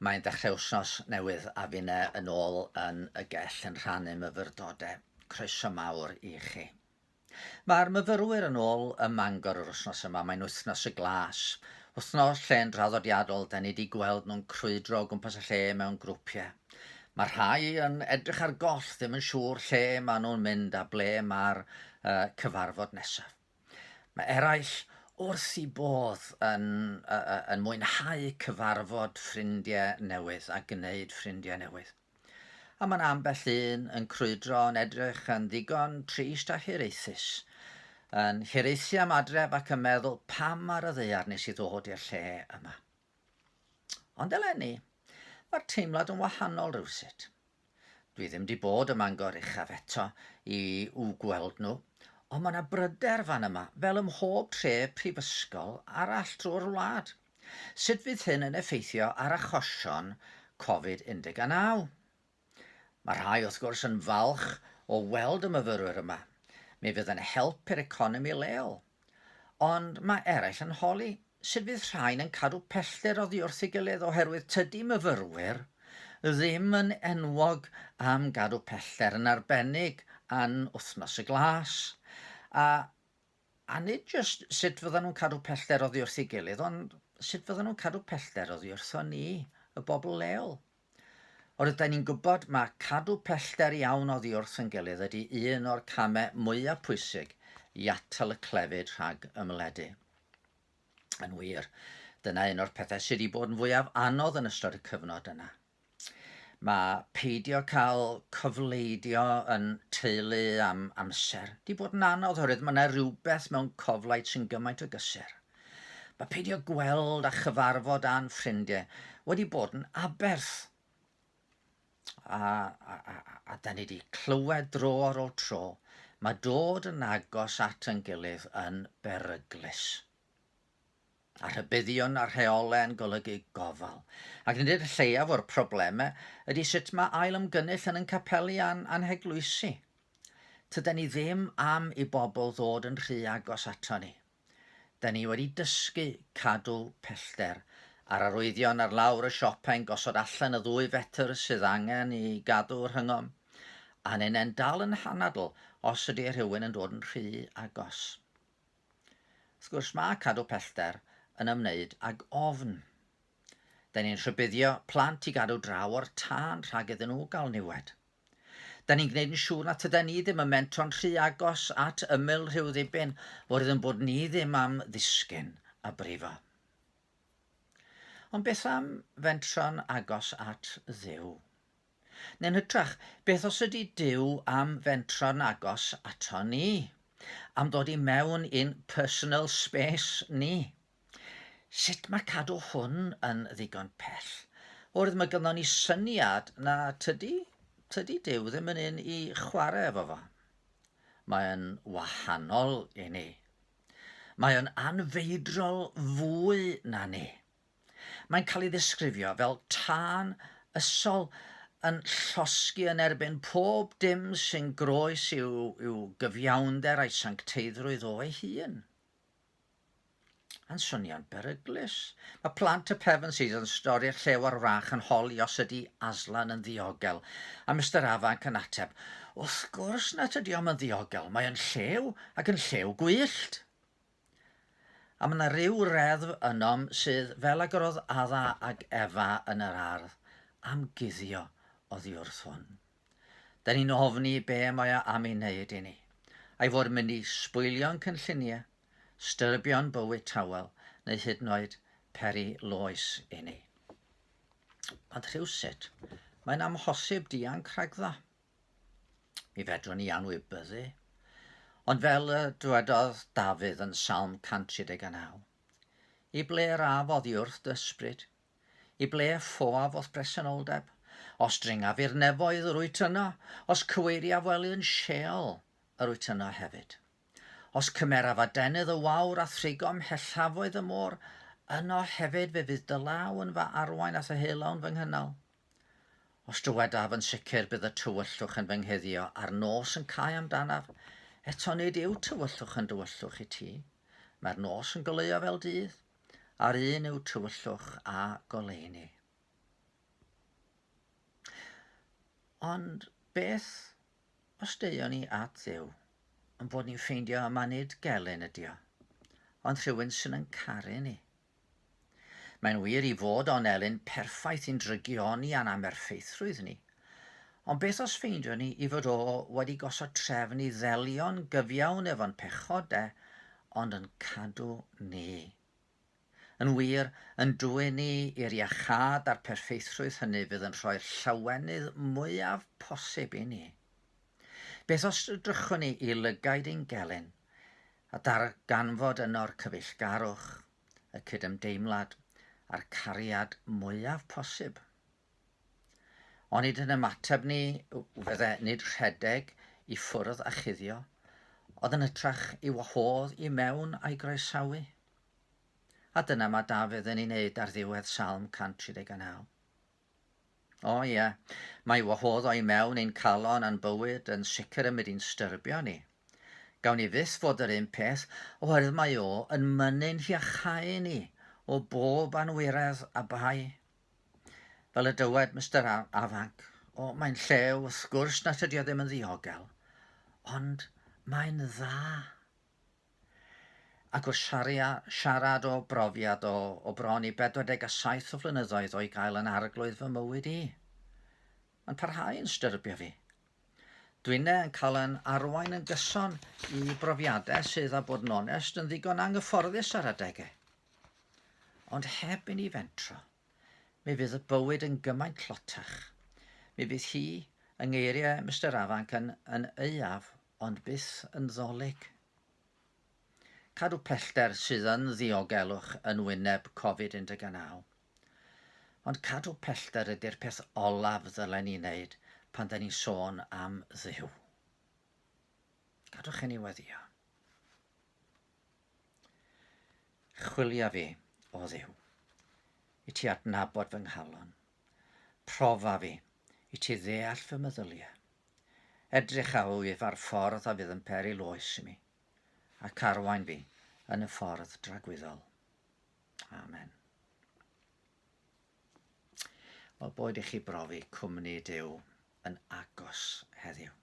Mae'n dechrau wsnos newydd a finne yn ôl yn y Gell yn rhannu myfyrdodau. Croeso mawr I chi. Mae'r myfyrwyr yn ôl y Mangor yr wythnos yma. Mae'n wythnos y glas. Wythnos lle'n draddodiadol, da ni wedi gweld nhw'n crwydro o gwmpas y lle mewn grwpiau. Mae rhai yn edrych ar goll, ddim yn siŵr lle maen nhw'n mynd a ble mae'r cyfarfod nesaf. Mae eraill wrth I bodd yn mwynhau cyfarfod ffrindiau newydd a gwneud ffrindiau newydd. A mae'n ambell un yn crwydro yn edrych yn ddigon trist a hiraethus, yn hiraethu am adref ac yn meddwl pam ar y ddaear nes I ddod i'r lle yma. Ond eleni, mae'r teimlad yn wahanol rywsut. Dwi ddim wedi bod ym Mangor uchaf eto I gweld nhw, ond mae yna bryder fan yma, fel ym mhob tre Brifysgol arall drwy'r wlad. Sut fydd hyn yn effeithio ar achosion Covid-19? Mae rhai wrth gwrs yn falch o weld y myfyrwyr yma. Mi fydd yn help i'r economi leol. Ond mae eraill yn holi sut fydd rhain yn cadw pellter oddi wrth I gilydd oherwydd tydi myfyrwyr ddim yn enwog am gadw pellter yn arbennig an wythnos y glas. A nid jyst sut fyddan nhw'n cadw pellter oddi wrth I gilydd, ond sut fyddan nhw'n cadw pellter oddi wrtho ni, y bobl leol. Oherwydd da ni'n gwybod mae cadw pellter iawn oddi wrth yn gilydd ydy un o'r camau mwyaf pwysig I atal y clefyd rhag ymledu. Yn wir, dyna un o'r pethau sydd wedi bod yn fwyaf anodd yn ystod y cyfnod yna. Mae peidio cael cyfleidio yn teulu am amser. Di bod yn anodd oherwydd mae yna rhywbeth mewn coflaid sy'n gymaint o gysur. Mae peidio gweld a chyfarfod a'n ffrindiau wedi bod yn aberth. A da ni wedi clywed dro ar ôl tro, mae dod yn agos at yn gilydd yn beryglus. A rhybuddion a rheolau yn golygu gofal. Ac nid y lleiaf o'r problemau ydy sut mae ail ymgynnull yn Capel anheglwysu. Tyda ni ddim am I bobl ddod yn rhy agos ato ni. Da ni wedi dysgu cadw pellter a'r arwyddion ar lawr y siopau'n gosod allan y 2 fetr sydd angen I gadw rhyngom. A hynny'n dal yn hanadl os ydy rhywun yn dod yn rhy agos. Wrth gwrs mae cadw pellter yn ymwneud ag ofn. Da ni'n rhybuddio plant I gadw draw o'r tân rhag iddyn nhw gael niwed. Da ni'n gwneud yn siŵr na tyda ni ddim yn mentro'n rhy agos at ymyl rhyw ddibyn oherwydd yn bod ni ddim am ddisgyn a brifo. Ond beth am fentro'n agos at Dduw? Neu'n hytrach, beth os ydy Duw am fentro'n agos ato ni? Am ddod I mewn i'n personal space ni? Sut mae cadw hwn yn ddigon pell? Oherwydd mae gynnon ni syniad na tydi Duw ddim yn un I chwarae efo fo. Mae'n wahanol I ni. Mae'n anfeidrol fwy na ni. Mae'n cael ei ddisgrifio fel tân ysol yn llosgi yn erbyn pob dim sy'n groes i'w gyfiawnder a'i sancteiddrwydd o ei hun. Yn swnio'n beryglus. Mae plant y Pevensys yn stori'r llew ar wrach yn holi os ydy Aslan yn ddiogel. A Mr Afanc yn ateb, wrth gwrs nad ydy o'n ddiogel, mae yn llew ac yn llew gwyllt. A mae yna ryw reddf ynom sydd fel ag roedd Adda ag Efa yn yr ardd am guddio oddi wrth hwn. Da ni'n ofni be mae o am ei wneud I ni. A'i fod yn mynd I sbwylio'n cynlluniau, styrbio'n bywyd tawel, neu hyd yn oed peri loes I ni. Ond rhywsut, mae'n amhosib dianc rhagddo. Mi fedrwn ni anwybyddu. Ond fel dywedodd Dafydd yn Salm 139, I ble raf oddi wrth dysbryd, I ble ffoaf oedd bresenoldeb, os dringaf i'r nefoedd yr wyt yno, os cyweiria fel yn Gell yr wyt yno hefyd. Os cymeraf a denydd y wawr a thrigom hellafoedd y môr, yno hefyd fe fydd dy law yn fy arwain at y helawn fy nghynnal. Os dywedaf yn sicr bydd y tywyllwch yn fy nghuddio a'r nos yn cael amdanaf, eto nid yw tywyllwch yn dywyllwch I ti. Mae'r nos yn goleuo fel dydd, a'r un yw tywyllwch a goleuni. Ond beth os deuon ni at Dduw yn bod ni'n ffeindio yma nid gelyn ydi o, ond rhywun sy'n yn caru ni. Mae'n wir i fod o'n elyn perffaith i'n drygioni a'n amerffeithrwydd ni, ond beth os ffeindio ni i fod o wedi gosod trefn i ddelio'n gyfiawn efo'n pechodau, ond yn cadw ni. Yn wir, yn dwyn ni i'r iachad a'r perffeithrwydd hynny fydd yn rhoi'r llawenydd mwyaf posib i ni. Beth os drychwn ni i lygaid ein gelyn a darganfod yno'r cyfeillgarwch, y cydymdeimlad a'r cariad mwyaf posib? Onid yn ymateb ni fydde nid rhedeg i ffwrdd a chuddio, oedd yn ytrach i wahodd i mewn a'i groesawu? A dyna mae Dafydd yn ei wneud ar ddiwedd Salm 139. O ie, mae wahodd o'i mewn ein calon a'n bywyd yn sicr yn mynd i'n styrbio ni. Gawn ni fyth fod yr un peth oherwydd mae o yn mynnu'n hiachau ni o bob anwiredd a bai. Fel y dywed Mr. Afanc, mae'n llew wrth gwrs nad ydy o ddim yn ddiogel, ond mae'n dda. Ac wrth siarad o brofiad o bron i 47 o flynyddoedd o'i gael yn arglwydd fy mywyd i. Mae'n parhau yn styrbio fi. Dwi'n yn cael yn arwain yn gyson i brofiadau sydd a bod yn onest yn ddigon anghyfforddus ar adegau. Ond heb i ni fentro, mi fydd y bywyd yn gymaint llotach. Mi fydd hi, yng ngeiriau Mr. Afanc, yn euaf, ond byth yn ddolig. Cadw pellter sydd yn ddiogelwch yn wyneb Covid-19. Ond cadw pellter ydy'r peth olaf ddylen ni wneud pan da ni'n sôn am Dduw. Cadwch yn ei weddio. Chwilio fi o Dduw, i ti adnabod fy nghalon. Profa fi, i ti ddeall fy meddyliau. Edrych a wyf ar ffordd a fydd yn peri loes i mi, ac arwain fi yn y ffordd dragwyddol. Amen. Wel, boed i chi brofi cwmni Duw yn agos heddiw.